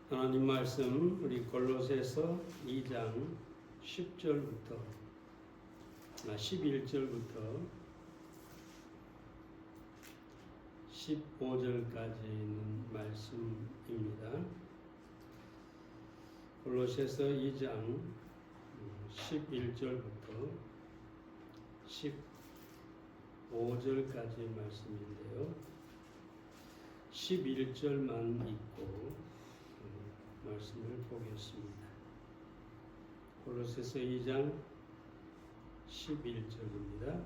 하나님 말씀 우리 골로새서 2장 10절부터 11절부터 15절까지 있는 말씀입니다. 골로새서 2장 11절부터 15절까지의 말씀인데요. 11절만 읽고 말씀을 보겠습니다. 골로새서 2장 11절입니다.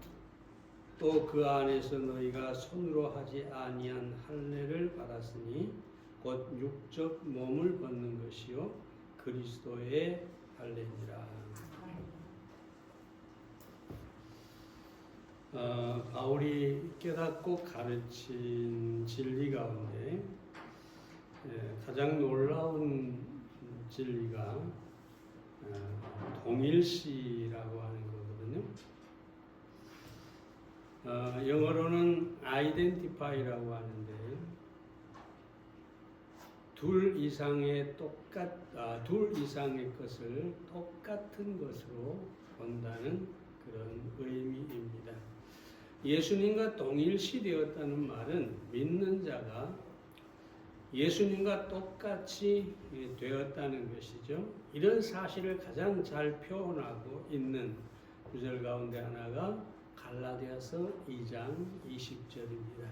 또 그 안에서 너희가 손으로 하지 아니한 할례를 받았으니 곧 육적 몸을 벗는 것이요 그리스도의 할례니라. 바울이 깨닫고 가르친 진리 가운데 가장 놀라운 진리가 동일시라고 하는 거거든요. 영어로는 identify라고 하는데 둘 이상의 것을 똑같은 것으로 본다는 그런 의미입니다. 예수님과 동일시되었다는 말은 믿는 자가 예수님과 똑같이 되었다는 것이죠. 이런 사실을 가장 잘 표현하고 있는 구절 가운데 하나가 갈라디아서 2장 20절입니다.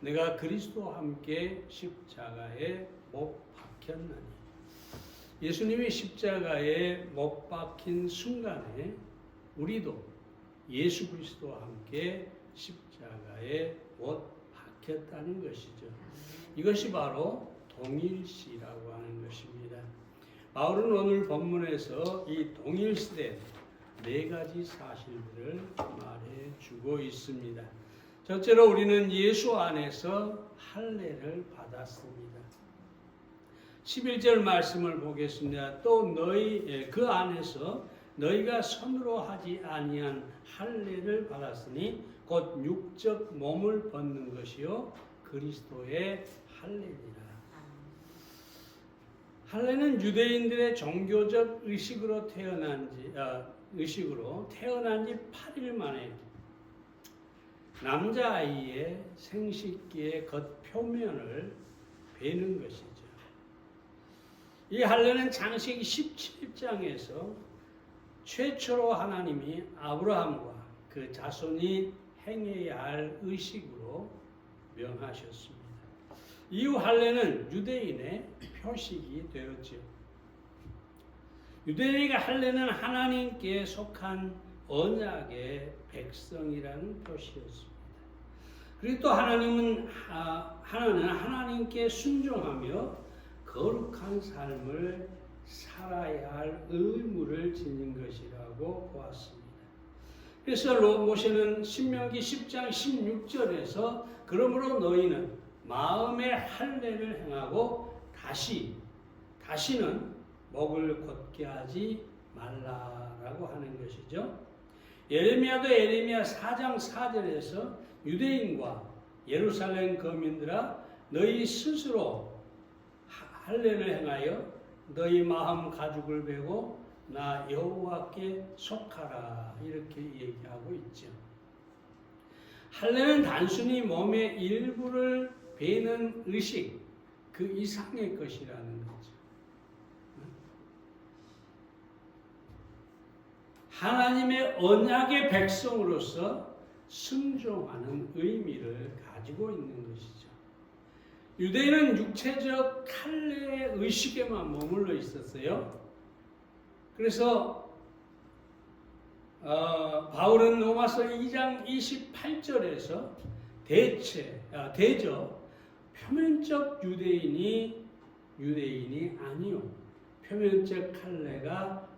내가 그리스도와 함께 십자가에 못 박혔나니. 예수님이 십자가에 못 박힌 순간에 우리도 예수 그리스도와 함께 십자가에 못 박혔다는 것이죠. 이것이 바로 동일시라고 하는 것입니다. 바울은 오늘 본문에서 이 동일시된 네 가지 사실들을 말해주고 있습니다. 첫째로 우리는 예수 안에서 할례를 받았습니다. 11절 말씀을 보겠습니다. 또 그 안에서 너희가 손으로 하지 아니한 할례를 받았으니 곧 육적 몸을 벗는 것이요 그리스도의 할례니라. 할례는 유대인들의 종교적 의식으로 태어난 지 8일 만에 남자아이의 생식기의 겉표면을 베는 것이죠. 이 할례는 창세기 17장에서 최초로 하나님이 아브라함과 그 자손이 행해야 할 의식으로 명하셨습니다. 이후 할례는 유대인의 표식이 되었죠. 유대인의 할례는 하나님께 속한 언약의 백성이라는 표시였습니다. 그리고 또 하나는 하나님께 순종하며 거룩한 삶을 살아야 할 의무를 지닌 것이라고 보았습니다. 그래서 모세는 신명기 10장 16절에서 그러므로 너희는 마음의 할례를 행하고 다시는 목을 곧게 하지 말라라고 하는 것이죠. 예레미야 4장 4절에서 유대인과 예루살렘 거민들아 너희 스스로 할례를 행하여 너희 마음 가죽을 베고 나 여호와께 속하라 이렇게 얘기하고 있죠. 할례는 단순히 몸의 일부를 베는 의식 그 이상의 것이라는 거죠. 하나님의 언약의 백성으로서 순종하는 의미를 가지고 있는 것이죠. 유대인은 육체적 할례의 의식에만 머물러 있었어요. 그래서 바울은 로마서 2장 28절에서 대저 표면적 유대인이 아니요 표면적 할례가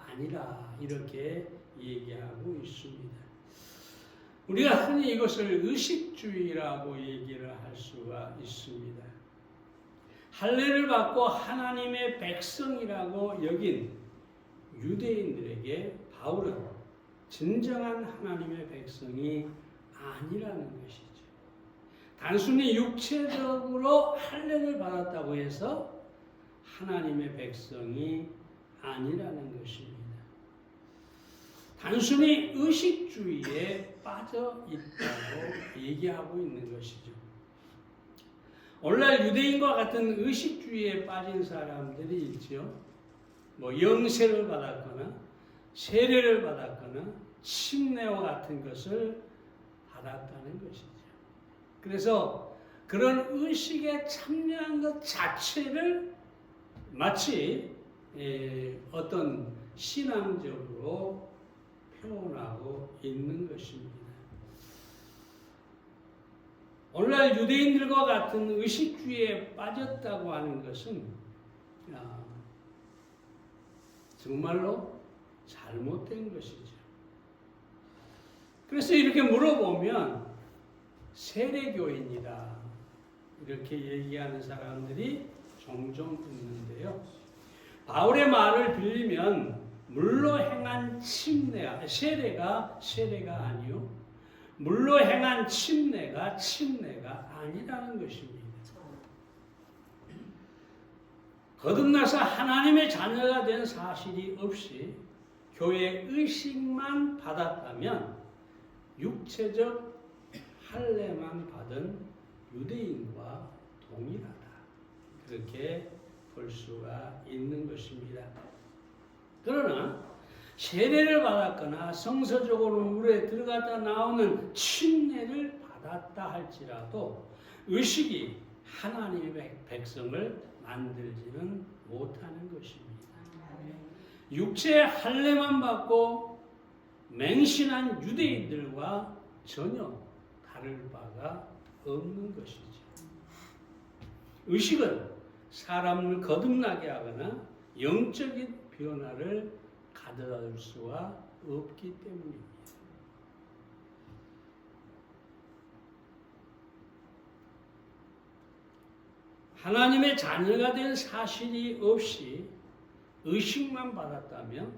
아니라 이렇게 얘기하고 있습니다. 우리가 흔히 이것을 의식주의라고 얘기를 할 수가 있습니다. 할례를 받고 하나님의 백성이라고 여긴 유대인들에게 바울은 진정한 하나님의 백성이 아니라는 것이죠. 단순히 육체적으로 할례를 받았다고 해서 하나님의 백성이 아니라는 것입니다. 단순히 의식주의에 빠져 있다고 얘기하고 있는 것이죠. 오늘날 유대인과 같은 의식주의에 빠진 사람들이 있죠. 영세를 받았거나 세례를 받았거나 침례와 같은 것을 받았다는 것이죠. 그래서 그런 의식에 참여한 것 자체를 마치 어떤 신앙적으로 표현하고 있는 것입니다. 오늘날 유대인들과 같은 의식주의에 빠졌다고 하는 것은 정말로 잘못된 것이죠. 그래서 이렇게 물어보면 세례교인이다 이렇게 얘기하는 사람들이 종종 있는데요. 바울의 말을 빌리면 물로 행한 세례가 아니요 물로 행한 침례가 아니라는 것입니다. 거듭나서 하나님의 자녀가 된 사실이 없이 교회 의식만 받았다면 육체적 할례만 받은 유대인과 동일하다. 그렇게 볼 수가 있는 것입니다. 그러나 세례를 받았거나 성서적으로 물에 들어갔다 나오는 침례를 받았다 할지라도 의식이 하나님의 백성을 만들지는 못하는 것입니다. 육체의 할례만 받고 맹신한 유대인들과 전혀 다를 바가 없는 것이죠. 의식은 사람을 거듭나게 하거나 영적인 변화를 가져다 줄 수가 없기 때문입니다. 하나님의 자녀가 된 사실이 없이 의식만 받았다면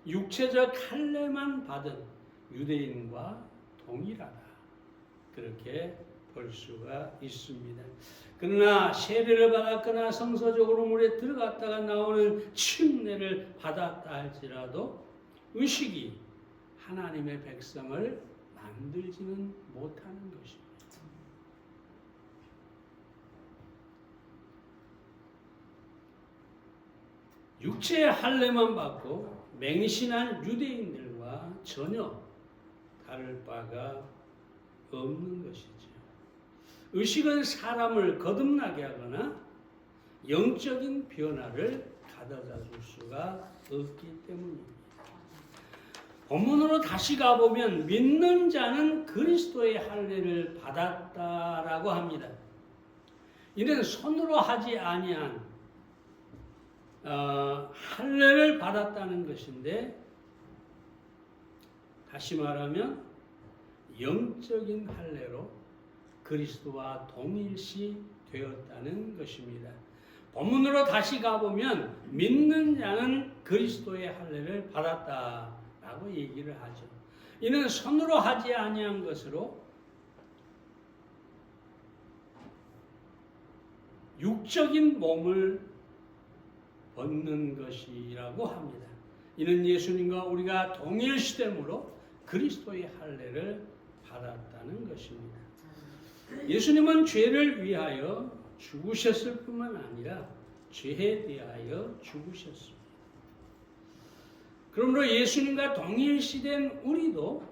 육체적 할례만 받은 유대인과 동일하다. 그렇게 볼 수가 있습니다. 그러나 세례를 받았거나 성서적으로 물에 들어갔다가 나오는 침례를 받았다 할지라도 의식이 하나님의 백성을 만들지는 못하는 것입니다. 육체의 할례만 받고 맹신한 유대인들과 전혀 다를 바가 없는 것이죠. 의식은 사람을 거듭나게 하거나 영적인 변화를 가져다 줄 수가 없기 때문입니다. 본문으로 다시 가보면 믿는 자는 그리스도의 할례를 받았다라고 합니다. 이는 손으로 하지 아니한 할례를 받았다는 것인데 다시 말하면 영적인 할례로 그리스도와 동일시 되었다는 것입니다. 본문으로 다시 가보면 믿는 자는 그리스도의 할례를 받았다라고 얘기를 하죠. 이는 손으로 하지 아니한 것으로 육적인 몸을 얻는 것이라고 합니다. 이는 예수님과 우리가 동일시됨으로 그리스도의 할례를 받았다는 것입니다. 예수님은 죄를 위하여 죽으셨을 뿐만 아니라 죄에 대하여 죽으셨습니다. 그러므로 예수님과 동일시된 우리도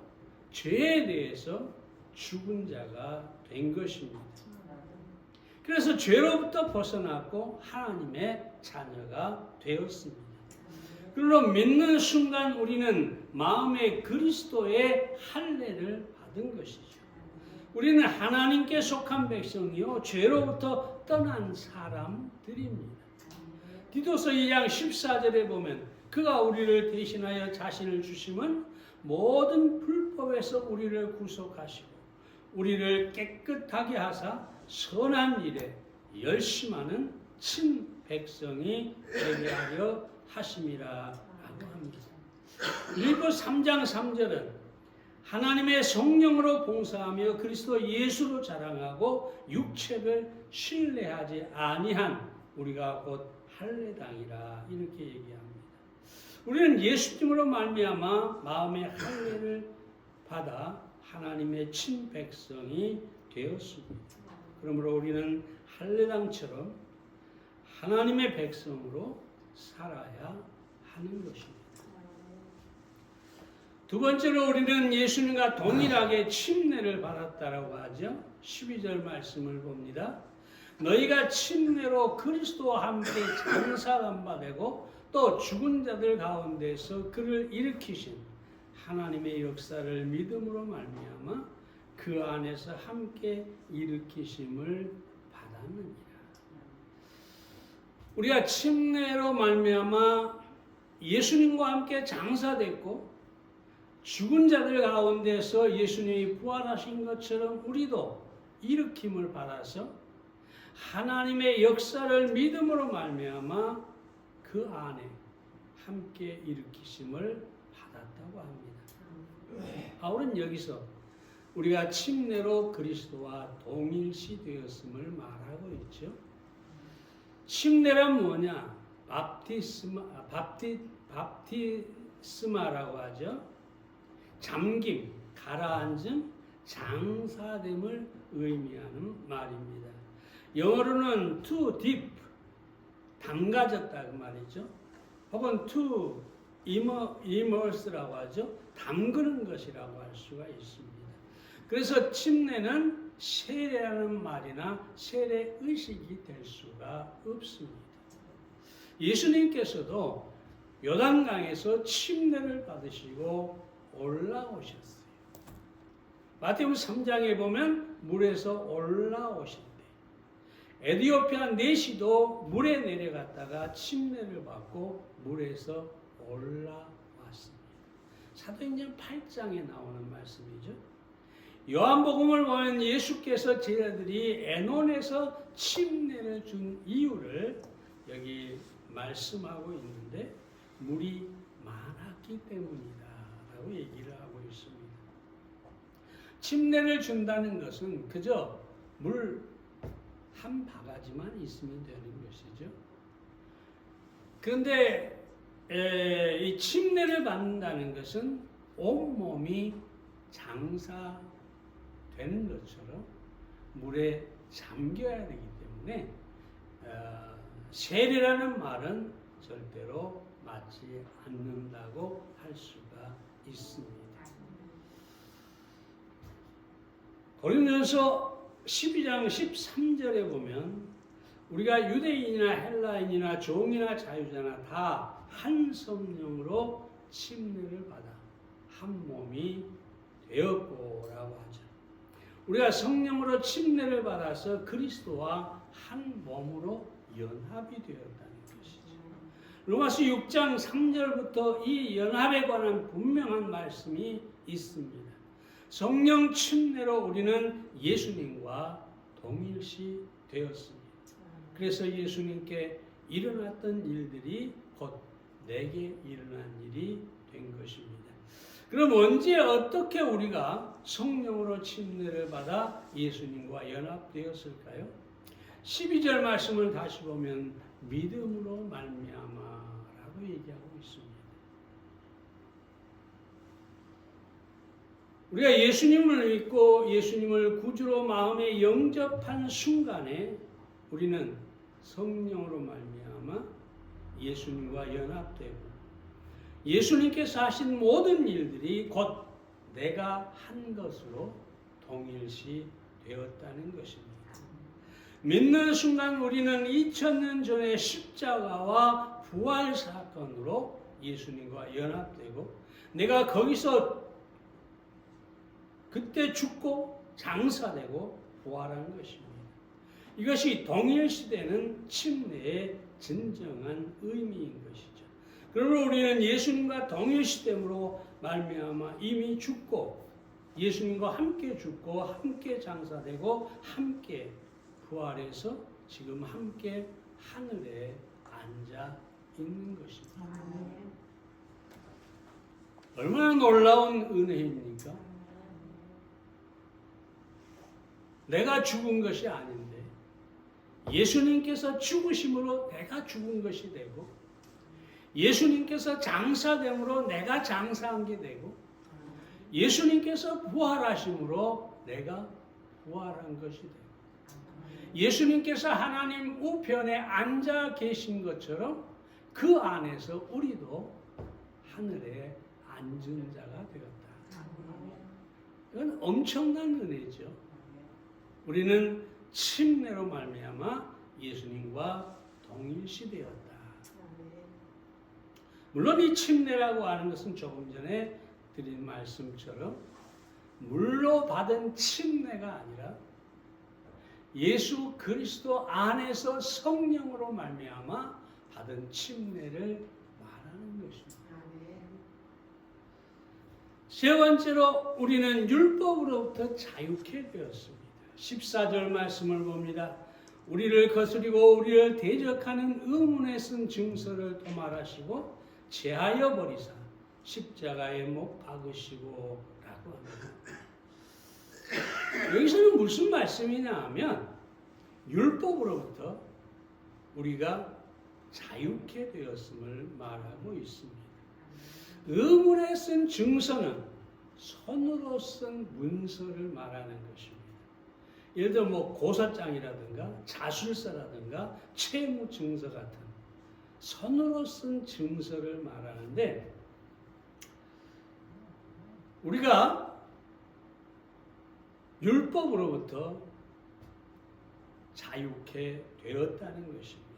죄에 대해서 죽은 자가 된 것입니다. 그래서 죄로부터 벗어났고 하나님의 자녀가 되었습니다. 그러므로 믿는 순간 우리는 마음에 그리스도의 할례를 받은 것이죠. 우리는 하나님께 속한 백성이요 죄로부터 떠난 사람들입니다. 디도서 2장 14절에 보면 그가 우리를 대신하여 자신을 주심은 모든 불법에서 우리를 구속하시고 우리를 깨끗하게 하사 선한 일에 열심하는 친 백성이 되게 하려 하심이라 라고 합니다. 빌립보 3장 3절은 하나님의 성령으로 봉사하며 그리스도 예수로 자랑하고 육체를 신뢰하지 아니한 우리가 곧 할례당이라 이렇게 얘기합니다. 우리는 예수님으로 말미암아 마음의 할례를 받아 하나님의 친백성이 되었습니다. 그러므로 우리는 할례당처럼 하나님의 백성으로 살아야 하는 것입니다. 두 번째로 우리는 예수님과 동일하게 침례를 받았다라고 하죠. 12절 말씀을 봅니다. 너희가 침례로 그리스도와 함께 장사한 바 되고 또 죽은 자들 가운데서 그를 일으키신 하나님의 역사를 믿음으로 말미암아 그 안에서 함께 일으키심을 받았느니라. 우리가 침례로 말미암아 예수님과 함께 장사됐고 죽은 자들 가운데서 예수님이 부활하신 것처럼 우리도 일으킴을 받아서 하나님의 역사를 믿음으로 말미암아 그 안에 함께 일으키심을 받았다고 합니다. 바울은 여기서 우리가 침례로 그리스도와 동일시 되었음을 말하고 있죠. 침례란 뭐냐? 밥티스마라고 하죠. 잠김, 가라앉음, 장사됨을 의미하는 말입니다. 영어로는 to dip, 담가졌다 그 말이죠. 혹은 to immerse라고 하죠. 담그는 것이라고 할 수가 있습니다. 그래서 침례는 세례라는 말이나 세례 의식이 될 수가 없습니다. 예수님께서도 요단강에서 침례를 받으시고 올라오셨어요. 마태복음 3장에 보면 물에서 올라오실 때 에디오피아 내시도 물에 내려갔다가 침례를 받고 물에서 올라왔습니다. 사도행전 8장에 나오는 말씀이죠. 요한복음을 보면 예수께서 제자들이 에논에서 침례를 준 이유를 여기 말씀하고 있는데 물이 많았기 때문이다라고 얘기를 하고 있습니다. 침례를 준다는 것은 그저 물 한 바가지만 있으면 되는 것이죠. 그런데 이 침례를 받는다는 것은 온몸이 장사되는 것처럼 물에 잠겨야 되기 때문에 세례라는 말은 절대로 맞지 않는다고 할 수가 있습니다. 고린도전서 12장 13절에 보면 우리가 유대인이나 헬라인이나 종이나 자유자나 다 한 성령으로 침례를 받아 한 몸이 되었고라고 하죠. 우리가 성령으로 침례를 받아서 그리스도와 한 몸으로 연합이 되었다는 것이죠. 로마서 6장 3절부터 이 연합에 관한 분명한 말씀이 있습니다. 성령 침례로 우리는 예수님과 동일시 되었습니다. 그래서 예수님께 일어났던 일들이 곧 내게 일어난 일이 된 것입니다. 그럼 언제 어떻게 우리가 성령으로 침례를 받아 예수님과 연합되었을까요? 12절 말씀을 다시 보면 믿음으로 말미암아라고 얘기하고 있습니다. 우리가 예수님을 믿고 예수님을 구주로 마음에 영접한 순간에 우리는 성령으로 말미암아 예수님과 연합되고 예수님께서 하신 모든 일들이 곧 내가 한 것으로 동일시 되었다는 것입니다. 믿는 순간 우리는 2000년 전의 십자가와 부활 사건으로 예수님과 연합되고 내가 거기서 그때 죽고 장사되고 부활한 것입니다. 이것이 동일시되는 침례의 진정한 의미인 것이죠. 그러므로 우리는 예수님과 동일시됨으로 말미암아 이미 죽고 예수님과 함께 죽고 함께 장사되고 함께 부활해서 지금 함께 하늘에 앉아 있는 것입니다. 얼마나 놀라운 은혜입니까? 내가 죽은 것이 아닌데 예수님께서 죽으심으로 내가 죽은 것이 되고 예수님께서 장사됨으로 내가 장사한 게 되고 예수님께서 부활하심으로 내가 부활한 것이 되고 예수님께서 하나님 우편에 앉아 계신 것처럼 그 안에서 우리도 하늘에 앉은 자가 되었다. 이건 엄청난 은혜죠. 우리는 침례로 말미암아 예수님과 동일시되었다. 물론 이 침례라고 하는 것은 조금 전에 드린 말씀처럼 물로 받은 침례가 아니라 예수 그리스도 안에서 성령으로 말미암아 받은 침례를 말하는 것입니다. 세 번째로 우리는 율법으로부터 자유케 되었습니다. 14절 말씀을 봅니다. 우리를 거스리고 우리를 대적하는 의문에 쓴 증서를 도말하시고 제하여 버리사 십자가에 못 박으시고 라고 합니다. 여기서는 무슨 말씀이냐 하면 율법으로부터 우리가 자유케 되었음을 말하고 있습니다. 의문에 쓴 증서는 손으로 쓴 문서를 말하는 것입니다. 예를 들어 고사장이라든가 자술서라든가 채무증서 같은 손으로 쓴 증서를 말하는데 우리가 율법으로부터 자유케 되었다는 것입니다.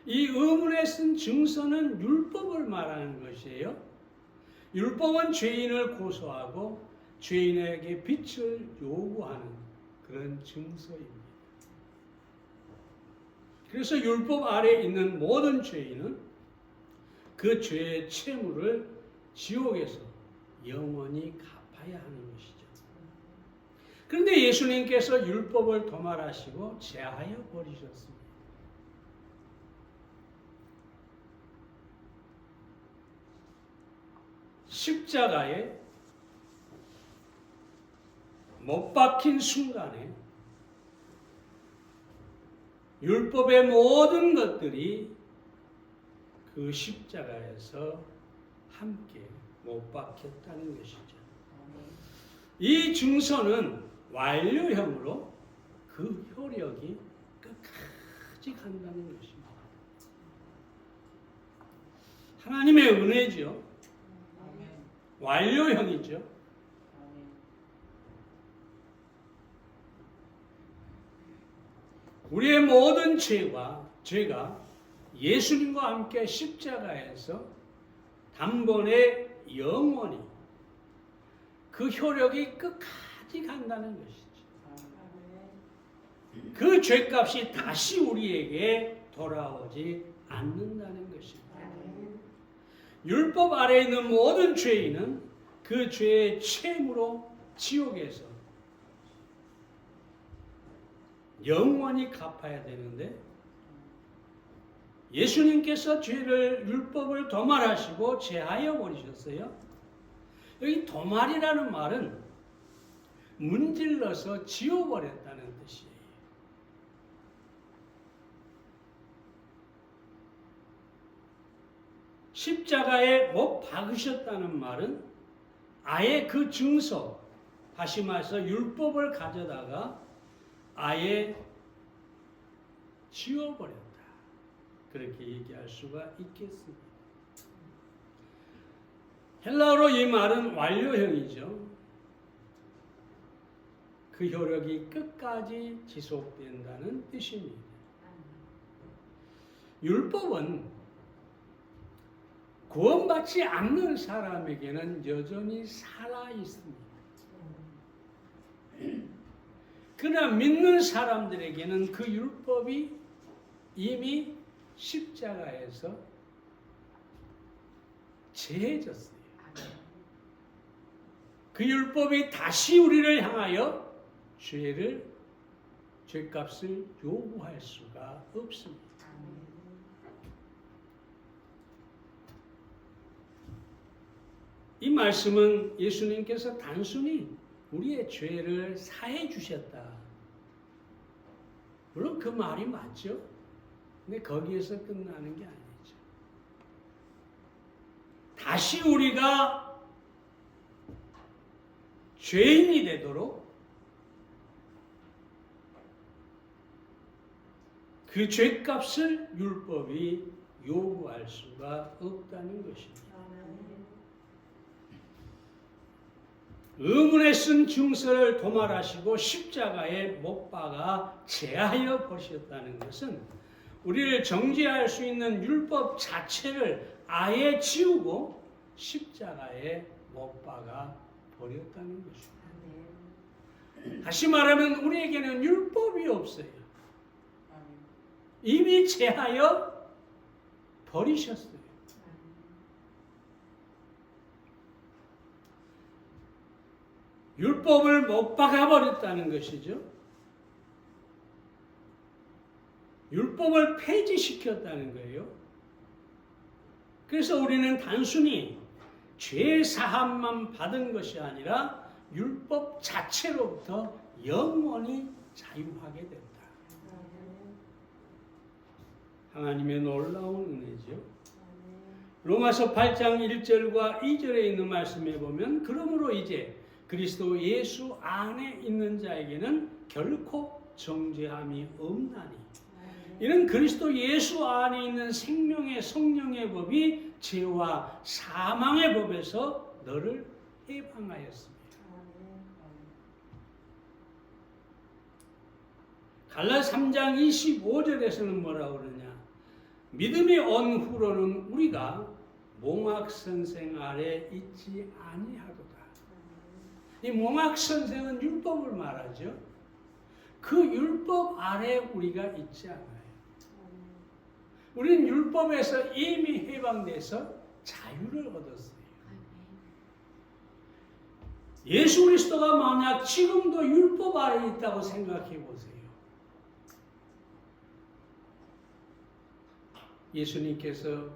이 의문에 쓴 증서는 율법을 말하는 것이에요. 율법은 죄인을 고소하고 죄인에게 빛을 요구하는 그런 증서입니다. 그래서 율법 아래에 있는 모든 죄인은 그 죄의 채무를 지옥에서 영원히 갚아야 하는 것이죠. 그런데 예수님께서 율법을 도말하시고 제하여 버리셨습니다. 십자가에 못 박힌 순간에 율법의 모든 것들이 그 십자가에서 함께 못 박혔다는 것이죠. 이 증서는 완료형으로 그 효력이 끝까지 간다는 것입니다. 하나님의 은혜죠. 완료형이죠. 우리의 모든 죄가 예수님과 함께 십자가에서 단번에 영원히 그 효력이 끝까지 간다는 것이죠. 그 죄값이 다시 우리에게 돌아오지 않는다는 것입니다. 율법 아래에 있는 모든 죄인은 그 죄의 채무로 지옥에서 영원히 갚아야 되는데 예수님께서 율법을 도말하시고 제하여 버리셨어요. 여기 도말이라는 말은 문질러서 지워버렸다는 뜻이에요. 십자가에 못 박으셨다는 말은 아예 그 증서, 다시 말해서 율법을 가져다가 아예 지워버렸다. 그렇게 얘기할 수가 있겠습니다. 헬라어로 이 말은 완료형이죠. 그 효력이 끝까지 지속된다는 뜻입니다. 율법은 구원받지 않는 사람에게는 여전히 살아있습니다. 그러나 믿는 사람들에게는 그 율법이 이미 십자가에서 제해졌어요. 그 율법이 다시 우리를 향하여 죄값을 요구할 수가 없습니다. 이 말씀은 예수님께서 단순히 우리의 죄를 사해 주셨다. 물론 그 말이 맞죠. 근데 거기에서 끝나는 게 아니죠. 다시 우리가 죄인이 되도록 그 죄값을 율법이 요구할 수가 없다는 것입니다. 의문에 쓴 증서를 도말하시고 십자가에 못 박아 제하여 버리셨다는 것은 우리를 정죄할 수 있는 율법 자체를 아예 지우고 십자가에 못 박아 버렸다는 것입니다. 다시 말하면 우리에게는 율법이 없어요. 이미 제하여 버리셨어요. 율법을 못 박아버렸다는 것이죠. 율법을 폐지시켰다는 거예요. 그래서 우리는 단순히 죄 사함만 받은 것이 아니라 율법 자체로부터 영원히 자유하게 된다. 하나님의 놀라운 은혜죠. 로마서 8장 1절과 2절에 있는 말씀에 보면 그러므로 이제 그리스도 예수 안에 있는 자에게는 결코 정죄함이 없나니 이는 그리스도 예수 안에 있는 생명의 성령의 법이 죄와 사망의 법에서 너를 해방하였습니다. 갈라디아 3장 25절에서는 뭐라고 그러냐? 믿음이 온 후로는 우리가 몽학 선생 아래 있지 아니하도다. 이 몽학 선생은 율법을 말하죠. 그 율법 아래 우리가 있지 않아요. 우리는 율법에서 이미 해방돼서 자유를 얻었어요. 예수 그리스도가 만약 지금도 율법 아래 있다고 생각해 보세요. 예수님께서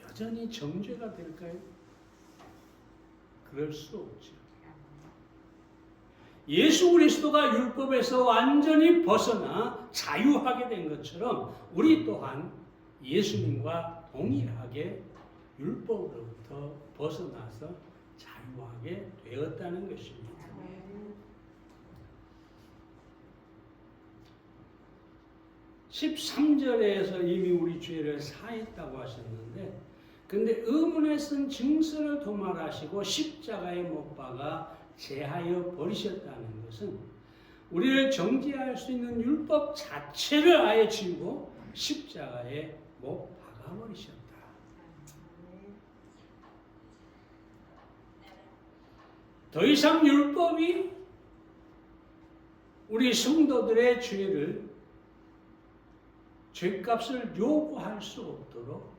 여전히 정죄가 될까요? 그럴 수 없죠. 예수 그리스도가 율법에서 완전히 벗어나 자유하게 된 것처럼 우리 또한 예수님과 동일하게 율법으로부터 벗어나서 자유하게 되었다는 것입니다. 13절에서 이미 우리 죄를 사했다고 하셨는데 근데 의문에 쓴 증서를 도말하시고 십자가에 못 박아 제하여 버리셨다는 것은 우리를 정죄할 수 있는 율법 자체를 아예 지우고 십자가에 못 박아 버리셨다. 더 이상 율법이 우리 성도들의 죄값을 요구할 수 없도록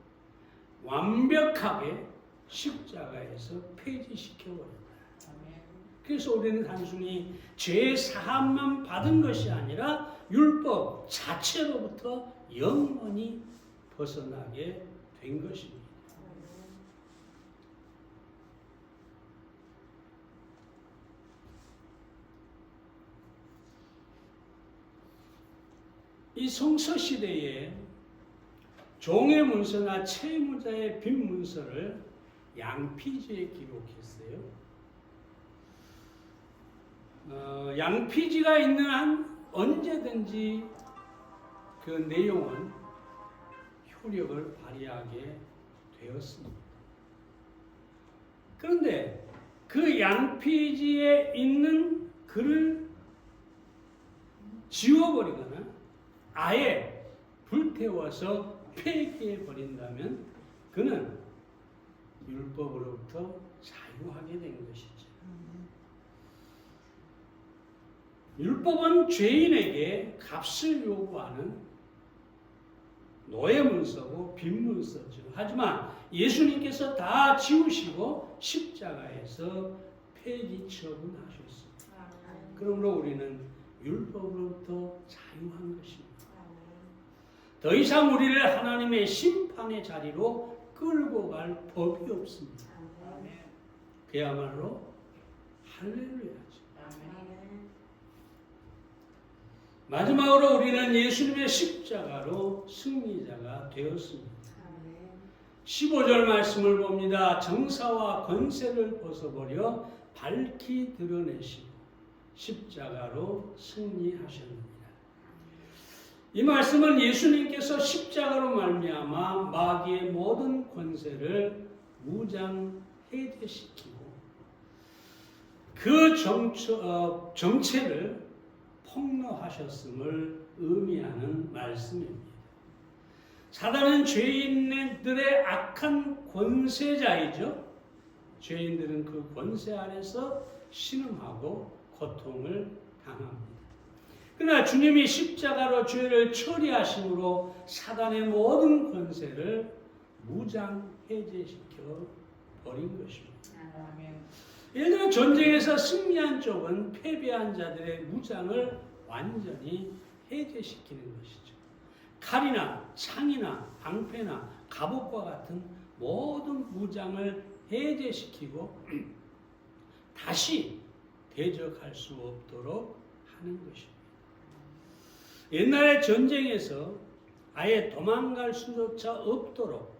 완벽하게 십자가에서 폐지시켜버렸다. 그래서 우리는 단순히 죄 사함만 받은 것이 아니라 율법 자체로부터 영원히 벗어나게 된 것입니다. 이 성서시대에 종의 문서나 채무자의 빈 문서를 양피지에 기록했어요. 양피지가 있는 한 언제든지 그 내용은 효력을 발휘하게 되었습니다. 그런데 그 양피지에 있는 글을 지워버리거나 아예 불태워서 폐기해 버린다면 그는 율법으로부터 자유하게 된 것이죠. 율법은 죄인에게 값을 요구하는 노예 문서고 빈 문서죠. 하지만 예수님께서 다 지우시고 십자가에서 폐기 처분하셨습니다. 그러므로 우리는 율법으로부터 자유한 것입니다. 더 이상 우리를 하나님의 심판의 자리로 끌고 갈 법이 없습니다. 그야말로 할렐루야죠. 마지막으로 우리는 예수님의 십자가로 승리자가 되었습니다. 15절 말씀을 봅니다. 정사와 권세를 벗어버려 밝히 드러내시고 십자가로 승리하셨느니라. 이 말씀은 예수님께서 십자가로 말미암아 마귀의 모든 권세를 무장해제시키고 그 정체를 폭로하셨음을 의미하는 말씀입니다. 사단은 죄인들의 악한 권세자이죠. 죄인들은 그 권세 아래서 신음하고 고통을 당합니다. 그러나 주님이 십자가로 죄를 처리하심으로 사단의 모든 권세를 무장해제시켜 버린 것입니다. 예를 들어 전쟁에서 승리한 쪽은 패배한 자들의 무장을 완전히 해제시키는 것이죠. 칼이나 창이나 방패나 갑옷과 같은 모든 무장을 해제시키고 다시 대적할 수 없도록 하는 것입니다. 옛날에 전쟁에서 아예 도망갈 수조차 없도록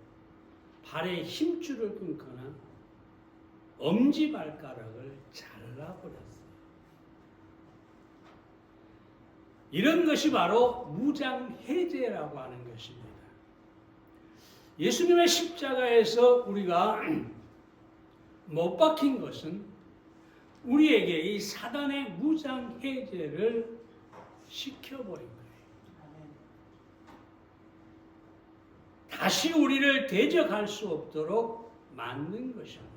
발에 힘줄을 끊거나 엄지발가락을 잘라버렸어요. 이런 것이 바로 무장해제라고 하는 것입니다. 예수님의 십자가에서 우리가 못 박힌 것은 우리에게 이 사단의 무장해제를 시켜버린 거예요. 다시 우리를 대적할 수 없도록 만든 것입니다.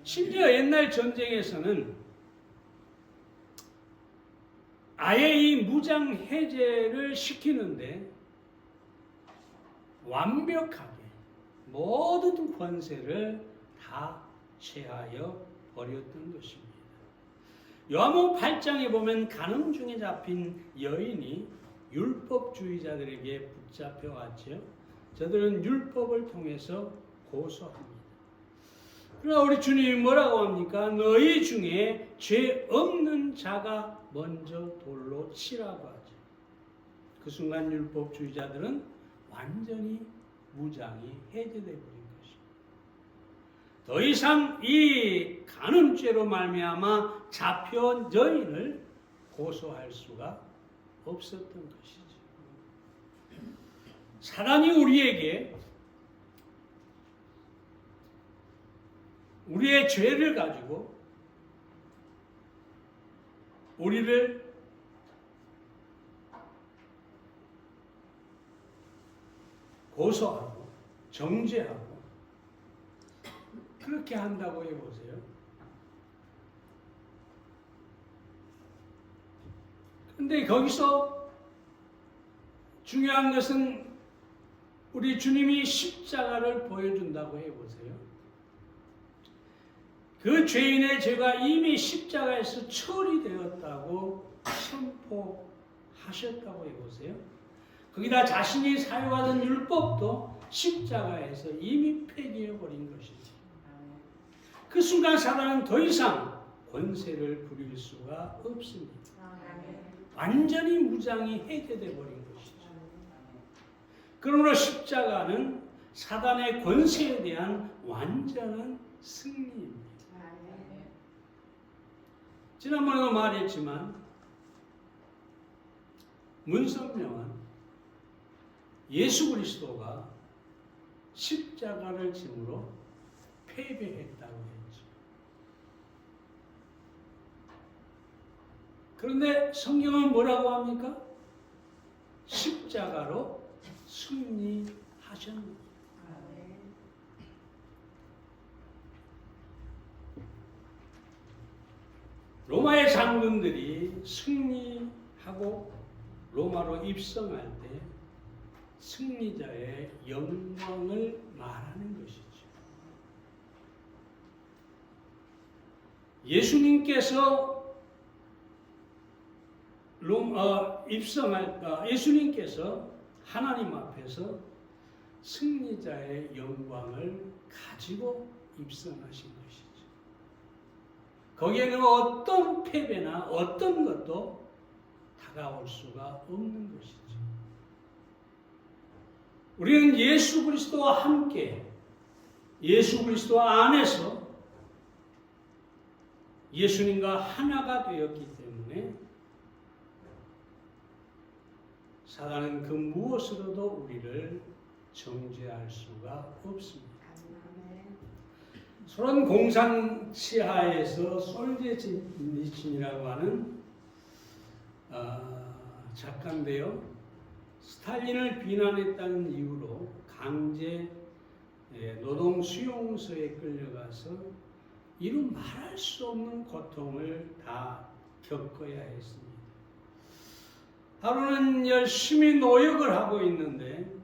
심지어 옛날 전쟁에서는 아예 이 무장해제를 시키는데 완벽하게 모든 권세를 다 취하여 버렸던 것입니다. 요한복음 8장에 보면 간음 중에 잡힌 여인이 율법주의자들에게 붙잡혀왔죠. 저들은 율법을 통해서 고소합니다. 그러나 우리 주님이 뭐라고 합니까? 너희 중에 죄 없는 자가 먼저 돌로 치라고 하죠. 그 순간 율법주의자들은 완전히 무장이 해제되어 버린 것입니다. 더 이상 이 간음죄로 말미암아 잡혀온 여인을 고소할 수가 없었던 것이죠. 사단이 우리에게 우리의 죄를 가지고 우리를 고소하고 정죄하고 그렇게 한다고 해보세요. 그런데 거기서 중요한 것은 우리 주님이 십자가를 보여준다고 해보세요. 그 죄인의 죄가 이미 십자가에서 처리되었다고 선포하셨다고 해보세요. 거기다 자신이 사용하던 율법도 십자가에서 이미 폐기해버린 것이죠. 그 순간 사단은 더 이상 권세를 부릴 수가 없습니다. 완전히 무장이 해제되어 버린 것이죠. 그러므로 십자가는 사단의 권세에 대한 완전한 승리입니다. 지난번에도 말했지만 문성명은 예수 그리스도가 십자가를 짐으로 패배했다고 했죠. 그런데 성경은 뭐라고 합니까? 십자가로 승리하셨습니다. 로마의 장군들이 승리하고 로마로 입성할 때 승리자의 영광을 말하는 것이죠. 예수님께서 예수님께서 하나님 앞에서 승리자의 영광을 가지고 입성하신 것이죠. 거기에는 어떤 패배나 어떤 것도 다가올 수가 없는 것이죠. 우리는 예수 그리스도와 함께 예수 그리스도 안에서 예수님과 하나가 되었기 때문에 사단은 그 무엇으로도 우리를 정죄할 수가 없습니다. 소련 공산 치하에서 솔제니친이라고 하는 작가인데요. 스탈린을 비난했다는 이유로 강제 노동 수용소에 끌려가서 이루 말할 수 없는 고통을 다 겪어야 했습니다. 하루는 열심히 노역을 하고 있는데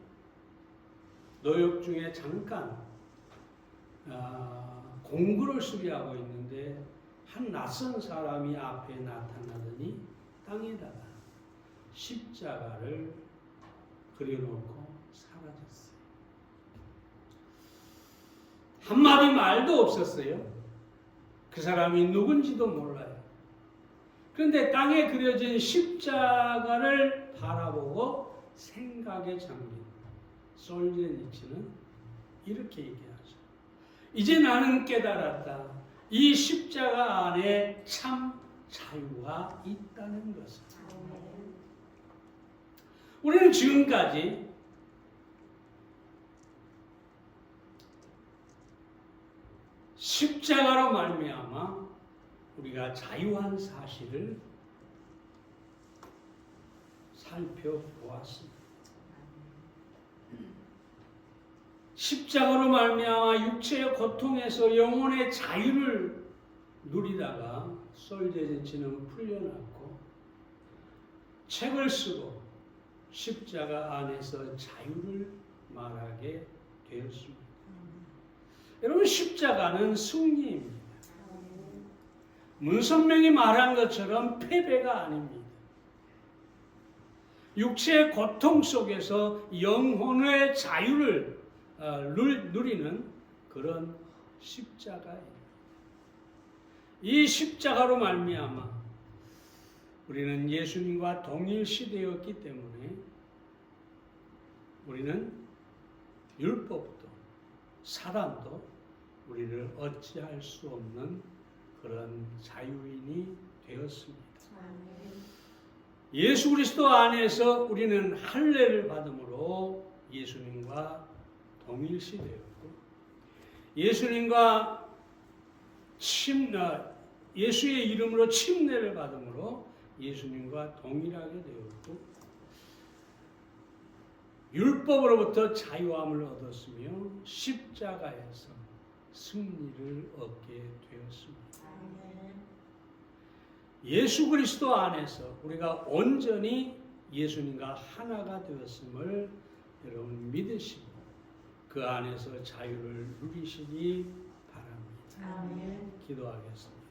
노역 중에 잠깐 공구를 수리하고 있는데 한 낯선 사람이 앞에 나타나더니 땅에다가 십자가를 그려놓고 사라졌어요. 한마디 말도 없었어요. 그 사람이 누군지도 몰라요. 그런데 땅에 그려진 십자가를 바라보고 생각에 잠긴 솔제니치는 이렇게 얘기하죠. 이제 나는 깨달았다. 이 십자가 안에 참 자유가 있다는 것을. 우리는 지금까지 십자가로 말미암아 우리가 자유한 사실을 살펴보았습니다. 십자가로 말미암아 육체의 고통에서 영혼의 자유를 누리다가 솔제니치는 풀려났고 책을 쓰고 십자가 안에서 자유를 말하게 되었습니다. 여러분, 십자가는 승리입니다. 문선명이 말한 것처럼 패배가 아닙니다. 육체의 고통 속에서 영혼의 자유를 누리는 그런 십자가예요. 이 십자가로 말미암아 우리는 예수님과 동일시되었기 때문에 우리는 율법도 사람도 우리를 어찌할 수 없는 그런 자유인이 되었습니다. 예수 그리스도 안에서 우리는 할례를 받음으로 예수님과 동일시되었고 예수님과 예수의 이름으로 침례를 받음으로 예수님과 동일하게 되었고 율법으로부터 자유함을 얻었으며 십자가에서 승리를 얻게 되었습니다. 예수 그리스도 안에서 우리가 온전히 예수님과 하나가 되었음을 여러분 믿으시고 그 안에서 자유를 누리시기 바랍니다. 기도하겠습니다.